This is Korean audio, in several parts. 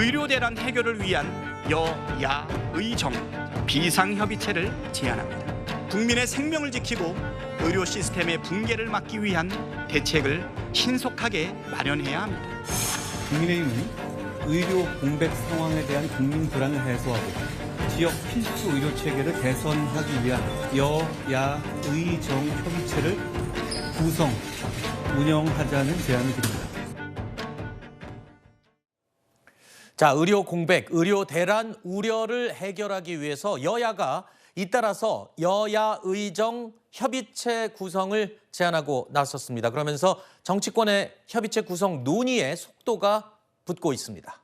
의료 대란 해결을 위한 여야 의정 비상협의체를 제안합니다. 국민의 생명을 지키고 의료 시스템의 붕괴를 막기 위한 대책을 신속하게 마련해야 합니다. 국민의힘은 의료 공백 상황에 대한 국민 불안을 해소하고 지역 필수 의료 체계를 개선하기 위한 여야 의정 협의체를 구성, 운영하자는 제안을 드립니다. 자, 의료 공백, 의료 대란 우려를 해결하기 위해서 여야가 잇따라서 여야 의정 협의체 구성을 제안하고 나섰습니다. 그러면서 정치권의 협의체 구성 논의에 속도가 붙고 있습니다.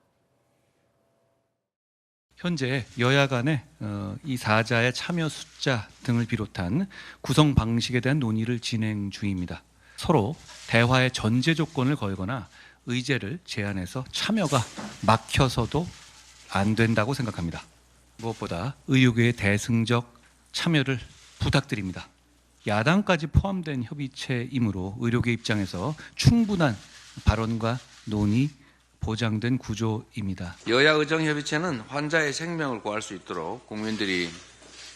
현재 여야 간의 이 사자의 참여 숫자 등을 비롯한 구성 방식에 대한 논의를 진행 중입니다. 서로 대화의 전제 조건을 걸거나 의제를 제안해서 참여가 막혀서도 안 된다고 생각합니다. 무엇보다 의료계의 대승적 참여를 부탁드립니다. 야당까지 포함된 협의체이므로 의료계 입장에서 충분한 발언과 논의 보장된 구조입니다. 여야 의정협의체는 환자의 생명을 구할 수 있도록 국민들이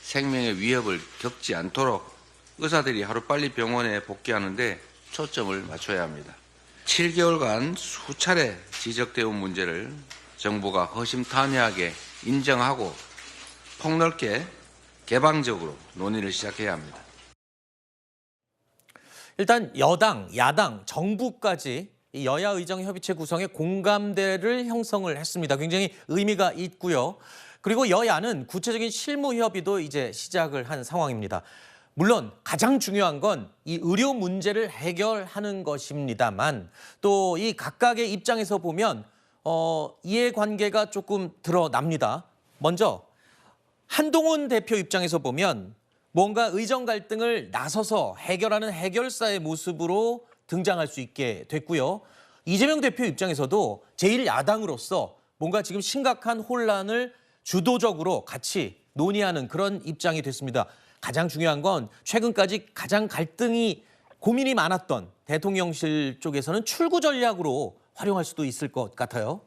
생명의 위협을 겪지 않도록 의사들이 하루빨리 병원에 복귀하는 데 초점을 맞춰야 합니다. 7개월간 수차례 지적되어 온 문제를 정부가 허심탄회하게 인정하고 폭넓게 개방적으로 논의를 시작해야 합니다. 일단 여당, 야당, 정부까지 이 여야 의정 협의체 구성에 공감대를 형성을 했습니다. 굉장히 의미가 있고요. 그리고 여야는 구체적인 실무 협의도 이제 시작을 한 상황입니다. 물론 가장 중요한 건 이 의료 문제를 해결하는 것입니다만 또 이 각각의 입장에서 보면 이해관계가 조금 드러납니다. 먼저 한동훈 대표 입장에서 보면 뭔가 의정 갈등을 나서서 해결하는 해결사의 모습으로 등장할 수 있게 됐고요. 이재명 대표 입장에서도 제1야당으로서 뭔가 지금 심각한 혼란을 주도적으로 같이 논의하는 그런 입장이 됐습니다. 가장 중요한 건 최근까지 가장 고민이 많았던 대통령실 쪽에서는 출구 전략으로 활용할 수도 있을 것 같아요.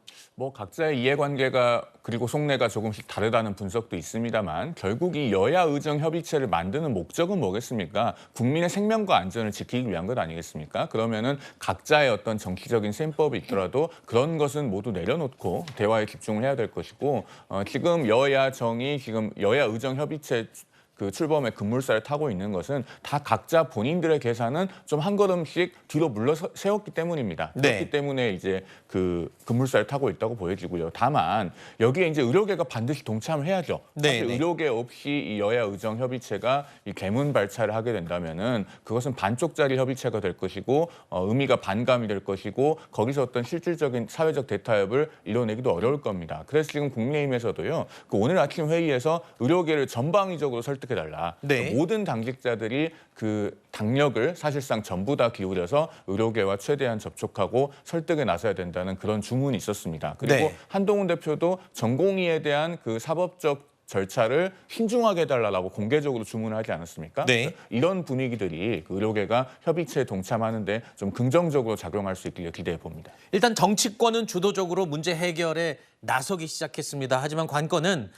각자의 이해관계가 그리고 속내가 조금씩 다르다는 분석도 있습니다만 결국 이 여야 의정 협의체를 만드는 목적은 뭐겠습니까? 국민의 생명과 안전을 지키기 위한 것 아니겠습니까? 그러면은 각자의 어떤 정치적인 셈법이 있더라도 그런 것은 모두 내려놓고 대화에 집중을 해야 될 것이고 지금 여야 의정 협의체 그 출범의 급물살을 타고 있는 것은 다 각자 본인들의 계산은 좀 한 걸음씩 뒤로 물러세웠기 때문입니다. 네. 그렇기 때문에 이제 그 급물살을 타고 있다고 보여지고요. 다만 여기에 이제 의료계가 반드시 동참을 해야죠. 네, 사실 네. 의료계 의료계 없이 이 여야 의정 협의체가 이 개문 발차를 하게 된다면은 그것은 반쪽짜리 협의체가 될 것이고 의미가 반감이 될 것이고 거기서 어떤 실질적인 사회적 대타협을 이뤄내기도 어려울 겁니다. 그래서 지금 국민의힘에서도요. 그 오늘 아침 회의에서 의료계를 전방위적으로 설득해달라. 네. 모든 당직자들이 그 당력을 사실상 전부 다 기울여서 의료계와 최대한 접촉하고 설득에 나서야 된다는 그런 주문이 있었습니다. 그리고 네. 한동훈 대표도 전공의에 대한 그 사법적 절차를 신중하게 해달라고 공개적으로 주문을 하지 않았습니까? 네. 이런 분위기들이 그 의료계가 협의체에 동참하는데 좀 긍정적으로 작용할 수 있기를 기대해 봅니다. 일단 정치권은 주도적으로 문제 해결에 나서기 시작했습니다. 하지만 관건은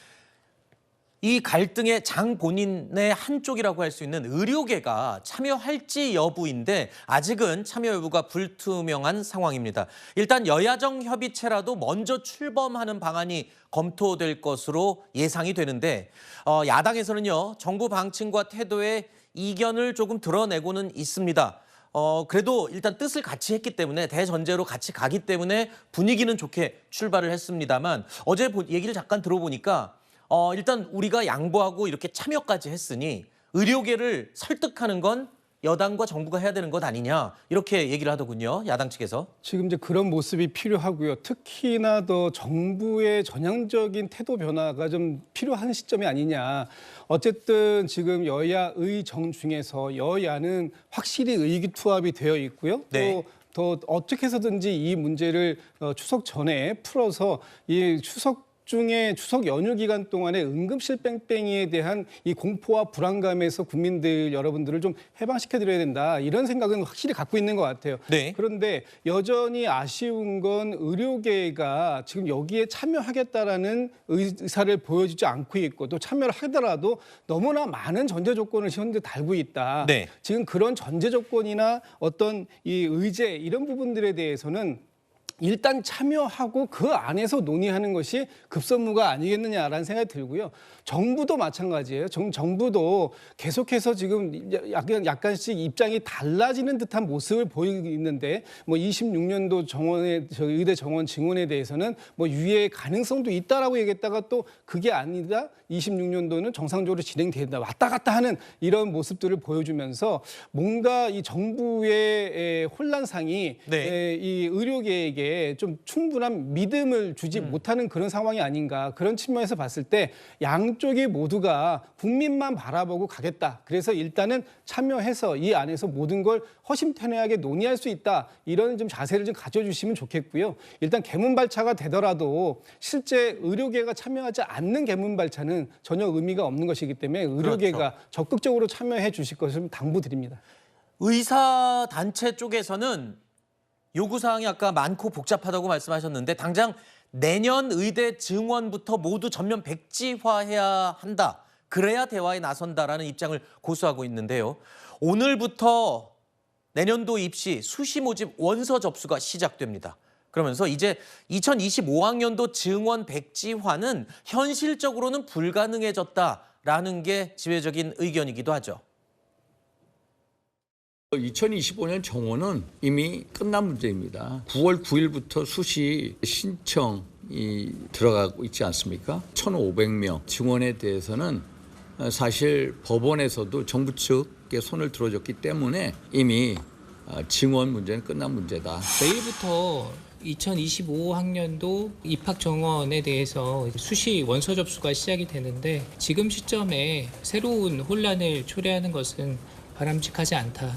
이 갈등의 장 본인의 한쪽이라고 할 수 있는 의료계가 참여할지 여부인데 아직은 참여 여부가 불투명한 상황입니다. 일단 여야정 협의체라도 먼저 출범하는 방안이 검토될 것으로 예상이 되는데 야당에서는요. 정부 방침과 태도에 이견을 조금 드러내고는 있습니다. 그래도 일단 뜻을 같이 했기 때문에 대전제로 같이 가기 때문에 분위기는 좋게 출발을 했습니다만 어제 얘기를 잠깐 들어보니까 일단 우리가 양보하고 이렇게 참여까지 했으니 의료계를 설득하는 건 여당과 정부가 해야 되는 것 아니냐 이렇게 얘기를 하더군요. 야당 측에서. 지금 이제 그런 모습이 필요하고요. 특히나 더 정부의 전향적인 태도 변화가 좀 필요한 시점이 아니냐. 어쨌든 지금 여야 의정 중에서 여야는 확실히 의기투합이 되어 있고요. 네. 더 어떻게 해서든지 이 문제를 추석 전에 풀어서 이 추석 중에 추석 연휴 기간 동안에 응급실 뺑뺑이에 대한 이 공포와 불안감에서 국민들 여러분들을 좀 해방시켜드려야 된다. 이런 생각은 확실히 갖고 있는 것 같아요. 네. 그런데 여전히 아쉬운 건 의료계가 지금 여기에 참여하겠다라는 의사를 보여주지 않고 있고 또 참여를 하더라도 너무나 많은 전제 조건을 현재 달고 있다. 네. 지금 그런 전제 조건이나 어떤 이 의제 이런 부분들에 대해서는 일단 참여하고 그 안에서 논의하는 것이 급선무가 아니겠느냐라는 생각이 들고요. 정부도 마찬가지예요. 정부도 계속해서 지금 약간씩 입장이 달라지는 듯한 모습을 보이고 있는데 뭐 26년도 정원의 의대 정원 증원에 대해서는 뭐 유예 가능성도 있다라고 얘기했다가 또 그게 아니다. 26년도는 정상적으로 진행된다. 왔다 갔다 하는 이런 모습들을 보여주면서 뭔가 이 정부의 혼란상이 네. 이 의료계에게 좀 충분한 믿음을 주지 못하는 그런 상황이 아닌가. 그런 측면에서 봤을 때 양쪽이 모두가 국민만 바라보고 가겠다. 그래서 일단은 참여해서 이 안에서 모든 걸 허심탄회하게 논의할 수 있다. 이런 좀 자세를 좀 가져주시면 좋겠고요. 일단 개문발차가 되더라도 실제 의료계가 참여하지 않는 개문발차는 전혀 의미가 없는 것이기 때문에 의료계가 그렇죠. 적극적으로 참여해 주실 것을 당부드립니다. 의사 단체 쪽에서는 요구사항이 아까 많고 복잡하다고 말씀하셨는데 당장 내년 의대 증원부터 모두 전면 백지화해야 한다. 그래야 대화에 나선다라는 입장을 고수하고 있는데요. 오늘부터 내년도 입시 수시 모집 원서 접수가 시작됩니다. 그러면서 이제 2025학년도 증원 백지화는 현실적으로는 불가능해졌다라는 게 지배적인 의견이기도 하죠. 2025년 정원은 이미 끝난 문제입니다. 9월 9일부터 수시 신청이 들어가고 있지 않습니까? 1,500명 증원에 대해서는 사실 법원에서도 정부 측에 손을 들어줬기 때문에 이미 증원 문제는 끝난 문제다. 내일부터 2025학년도 입학 정원에 대해서 수시 원서 접수가 시작이 되는데 지금 시점에 새로운 혼란을 초래하는 것은 바람직하지 않다.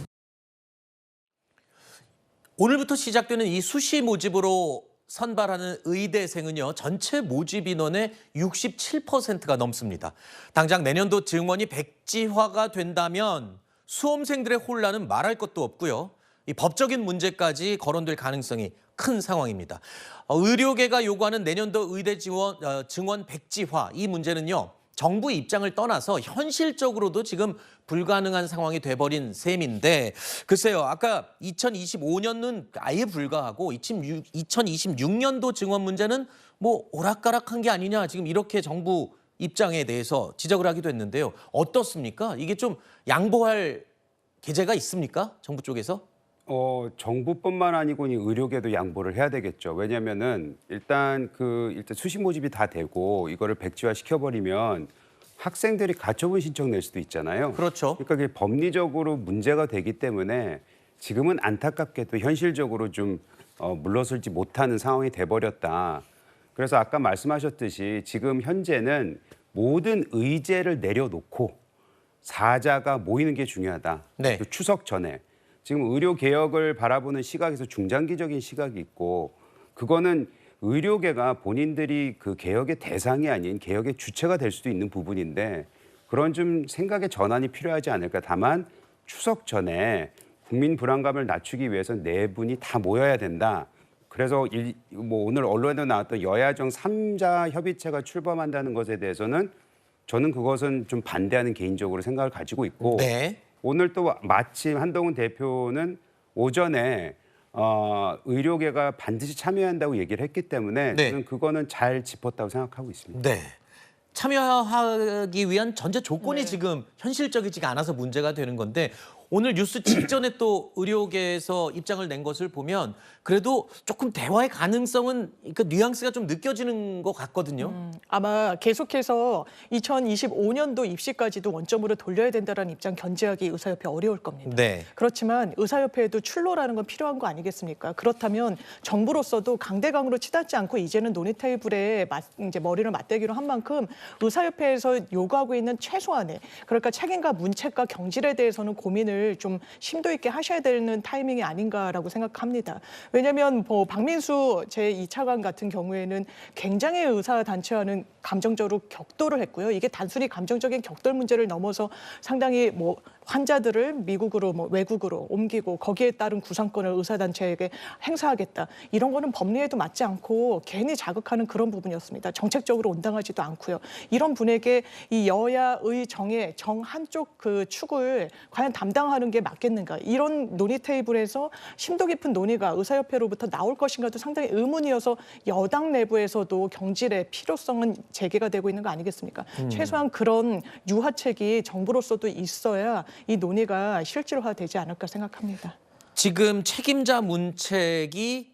오늘부터 시작되는 이 수시 모집으로 선발하는 의대생은요, 전체 모집 인원의 67%가 넘습니다. 당장 내년도 증원이 백지화가 된다면 수험생들의 혼란은 말할 것도 없고요. 이 법적인 문제까지 거론될 가능성이 큰 상황입니다. 의료계가 요구하는 내년도 의대 증원 백지화, 이 문제는요, 정부 입장을 떠나서 현실적으로도 지금 불가능한 상황이 돼버린 셈인데, 글쎄요, 아까 2025년은 아예 불가하고 2026년도 증원 문제는 뭐 오락가락한 게 아니냐, 지금 이렇게 정부 입장에 대해서 지적을 하기도 했는데요. 어떻습니까? 이게 좀 양보할 계제가 있습니까? 정부 쪽에서? 정부뿐만 아니고 이 의료계도 양보를 해야 되겠죠. 왜냐면은 일단 수시 모집이 다 되고 이거를 백지화 시켜버리면 학생들이 가처분 신청 낼 수도 있잖아요. 그렇죠. 그러니까 그게 법리적으로 문제가 되기 때문에 지금은 안타깝게도 현실적으로 좀 물러설지 못하는 상황이 돼버렸다. 그래서 아까 말씀하셨듯이 지금 현재는 모든 의제를 내려놓고 사자가 모이는 게 중요하다. 네. 또 추석 전에. 지금 의료 개혁을 바라보는 시각에서 중장기적인 시각이 있고 그거는 의료계가 본인들이 그 개혁의 대상이 아닌 개혁의 주체가 될 수도 있는 부분인데 그런 좀 생각의 전환이 필요하지 않을까. 다만 추석 전에 국민 불안감을 낮추기 위해서는 네 분이 다 모여야 된다. 그래서 오늘 언론에도 나왔던 여야정 3자 협의체가 출범한다는 것에 대해서는 저는 그것은 좀 반대하는 개인적으로 생각을 가지고 있고 네. 오늘 또 마침 한동훈 대표는 오전에 의료계가 반드시 참여한다고 얘기를 했기 때문에 네. 저는 그거는 잘 짚었다고 생각하고 있습니다. 네. 참여하기 위한 전제 조건이 지금 현실적이지가 않아서 문제가 되는 건데 오늘 뉴스 직전에 또 의료계에서 입장을 낸 것을 보면 그래도 조금 대화의 가능성은 그 뉘앙스가 좀 느껴지는 것 같거든요. 아마 계속해서 2025년도 입시까지도 원점으로 돌려야 된다는 입장 견지하기 의사협회 어려울 겁니다. 네. 그렇지만 의사협회에도 출로라는 건 필요한 거 아니겠습니까? 그렇다면 정부로서도 강대강으로 치닫지 않고 이제는 논의 테이블에 이제 머리를 맞대기로 한 만큼 의사협회에서 요구하고 있는 최소한의 그러니까 책임과 문책과 경질에 대해서는 고민을 논의를 좀 심도 있게 하셔야 되는 타이밍이 아닌가라고 생각합니다. 왜냐하면 뭐 박민수 제2차관 같은 경우에는 굉장히 의사단체와는 감정적으로 격돌을 했고요. 이게 단순히 감정적인 격돌 문제를 넘어서 상당히 뭐 환자들을 미국으로 뭐 외국으로 옮기고 거기에 따른 구상권을 의사단체에게 행사하겠다. 이런 거는 법리에도 맞지 않고 괜히 자극하는 그런 부분이었습니다. 정책적으로 온당하지도 않고요. 이런 분에게 이 여야의 정 한쪽 그 축을 과연 담당하는 게 맞겠는가. 이런 논의 테이블에서 심도 깊은 논의가 의사협회로부터 나올 것인가도 상당히 의문이어서 여당 내부에서도 경질의 필요성은 제기가 되고 있는 거 아니겠습니까? 최소한 그런 유화책이 정부로서도 있어야 이 논의가 실질화되지 않을까 생각합니다. 지금 책임자 문책이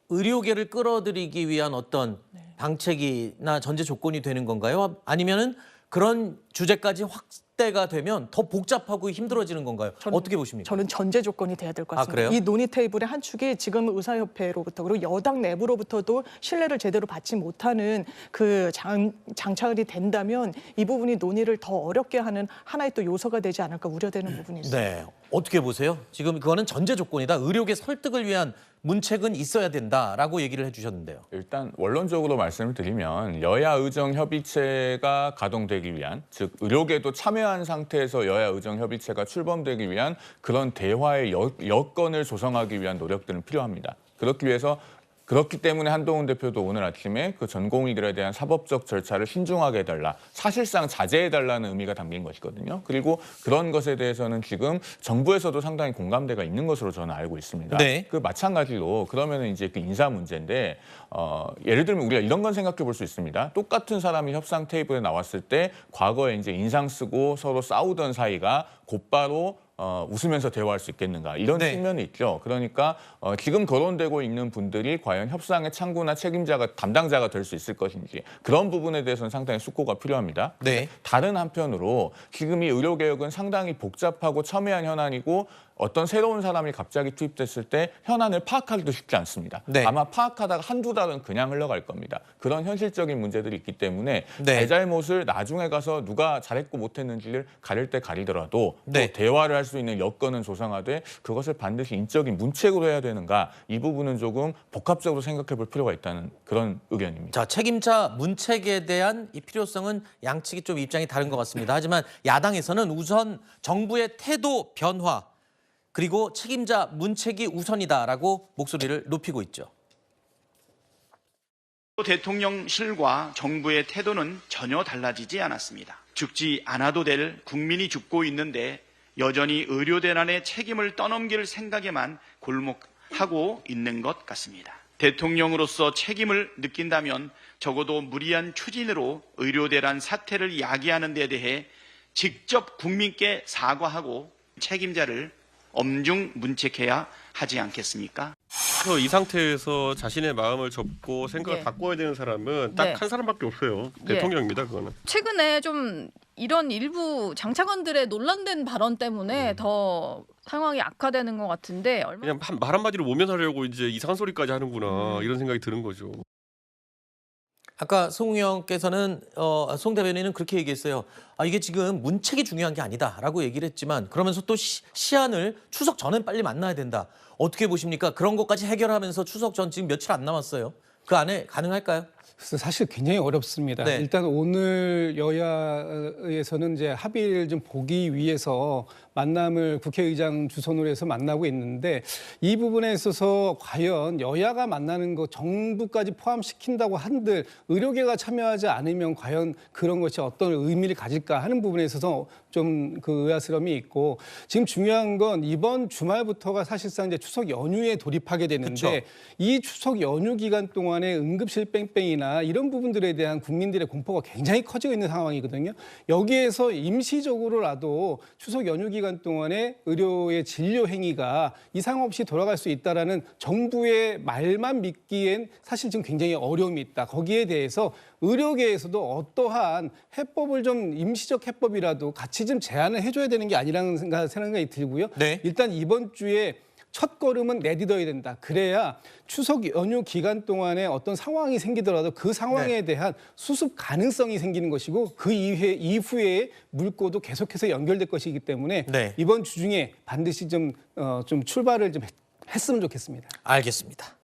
의료계를 끌어들이기 위한 어떤 방책이나 전제 조건이 되는 건가요? 아니면은 그런 주제까지 확대가 되면 더 복잡하고 힘들어지는 건가요? 어떻게 보십니까? 저는 전제 조건이 돼야 될 것 같습니다. 그래요? 이 논의 테이블의 한 축이 지금 의사협회로부터 그리고 여당 내부로부터도 신뢰를 제대로 받지 못하는 그 장착이 된다면 이 부분이 논의를 더 어렵게 하는 하나의 또 요소가 되지 않을까 우려되는 부분이 있습니다. 네, 어떻게 보세요? 지금 그거는 전제 조건이다. 의료계 설득을 위한 문책은 있어야 된다라고 얘기를 해주셨는데요. 일단 원론적으로 말씀을 드리면 여야 의정 협의체가 가동되기 위한, 즉 의료계도 참여한 상태에서 여야 의정 협의체가 출범되기 위한 그런 대화의 여건을 조성하기 위한 노력들은 필요합니다. 그렇기 때문에 한동훈 대표도 오늘 아침에 그 전공의들에 대한 사법적 절차를 신중하게 해달라, 사실상 자제해달라는 의미가 담긴 것이거든요. 그리고 그런 것에 대해서는 지금 정부에서도 상당히 공감대가 있는 것으로 저는 알고 있습니다. 네. 그 마찬가지로 그러면은 이제 그 인사 문제인데 예를 들면 우리가 이런 건 생각해 볼 수 있습니다. 똑같은 사람이 협상 테이블에 나왔을 때 과거에 이제 인상 쓰고 서로 싸우던 사이가 곧바로 웃으면서 대화할 수 있겠는가, 이런 측면이 있죠. 그러니까 지금 거론되고 있는 분들이 과연 협상의 창구나 책임자가 담당자가 될 수 있을 것인지, 그런 부분에 대해서는 상당히 숙고가 필요합니다. 네. 다른 한편으로 지금 이 의료개혁은 상당히 복잡하고 첨예한 현안이고 어떤 새로운 사람이 갑자기 투입됐을 때 현안을 파악하기도 쉽지 않습니다. 네. 아마 파악하다가 한두 달은 그냥 흘러갈 겁니다. 그런 현실적인 문제들이 있기 때문에 네. 잘잘못을 나중에 가서 누가 잘했고 못했는지를 가릴 때 가리더라도 네. 또 대화를 할 수 있는 여건은 조성하되 그것을 반드시 인적인 문책으로 해야 되는가, 이 부분은 조금 복합적으로 생각해 볼 필요가 있다는 그런 의견입니다. 자, 책임자 문책에 대한 이 필요성은 양측이 좀 입장이 다른 것 같습니다. 하지만 야당에서는 우선 정부의 태도 변화 그리고 책임자 문책이 우선이다라고 목소리를 높이고 있죠. 대통령실과 정부의 태도는 전혀 달라지지 않았습니다. 죽지 않아도 될 국민이 죽고 있는데 여전히 의료대란의 책임을 떠넘길 생각에만 골목하고 있는 것 같습니다. 대통령으로서 책임을 느낀다면 적어도 무리한 추진으로 의료대란 사태를 야기하는 데 대해 직접 국민께 사과하고 책임자를 엄중 문책해야 하지 않겠습니까? 이 상태에서 자신의 마음을 접고 생각을 네. 바꿔야 되는 사람은 딱 한 사람밖에 없어요. 대통령입니다, 그거는. 최근에 좀 이런 일부 장차관들의 논란된 발언 때문에 더 상황이 악화되는 것 같은데 그냥 말 한마디로 모면하려고 이제 이상한 소리까지 하는구나 이런 생각이 드는 거죠. 아까 송 의원께서는 송 대변인은 그렇게 얘기했어요. 이게 지금 문책이 중요한 게 아니다라고 얘기를 했지만 그러면서 또 시한을 추석 전엔 빨리 만나야 된다. 어떻게 보십니까? 그런 것까지 해결하면서 추석 전 지금 며칠 안 남았어요. 그 안에 가능할까요? 그래서 사실 굉장히 어렵습니다. 네. 일단 오늘 여야에서는 이제 합의를 좀 보기 위해서 만남을 국회의장 주선으로 해서 만나고 있는데 이 부분에 있어서 과연 여야가 만나는 거 정부까지 포함시킨다고 한들 의료계가 참여하지 않으면 과연 그런 것이 어떤 의미를 가질까 하는 부분에 있어서 좀 그 의아스러움이 있고, 지금 중요한 건 이번 주말부터가 사실상 이제 추석 연휴에 돌입하게 되는데 그쵸. 이 추석 연휴 기간 동안에 응급실 뺑뺑이나 이런 부분들에 대한 국민들의 공포가 굉장히 커지고 있는 상황이거든요. 여기에서 임시적으로라도 추석 연휴 기간 동안에 의료의 진료 행위가 이상 없이 돌아갈 수 있다라는 정부의 말만 믿기엔 사실 지금 굉장히 어려움이 있다. 거기에 대해서 의료계에서도 어떠한 해법을 좀 임시적 해법이라도 같이 좀 제안을 해줘야 되는 게 아니라는 생각이 들고요. 네. 일단 이번 주에 첫 걸음은 내딛어야 된다. 그래야 추석 연휴 기간 동안에 어떤 상황이 생기더라도 그 상황에 대한 수습 가능성이 생기는 것이고 그 이후에 물꼬도 계속해서 연결될 것이기 때문에 이번 주 중에 반드시 좀 출발을 좀 했으면 좋겠습니다. 알겠습니다.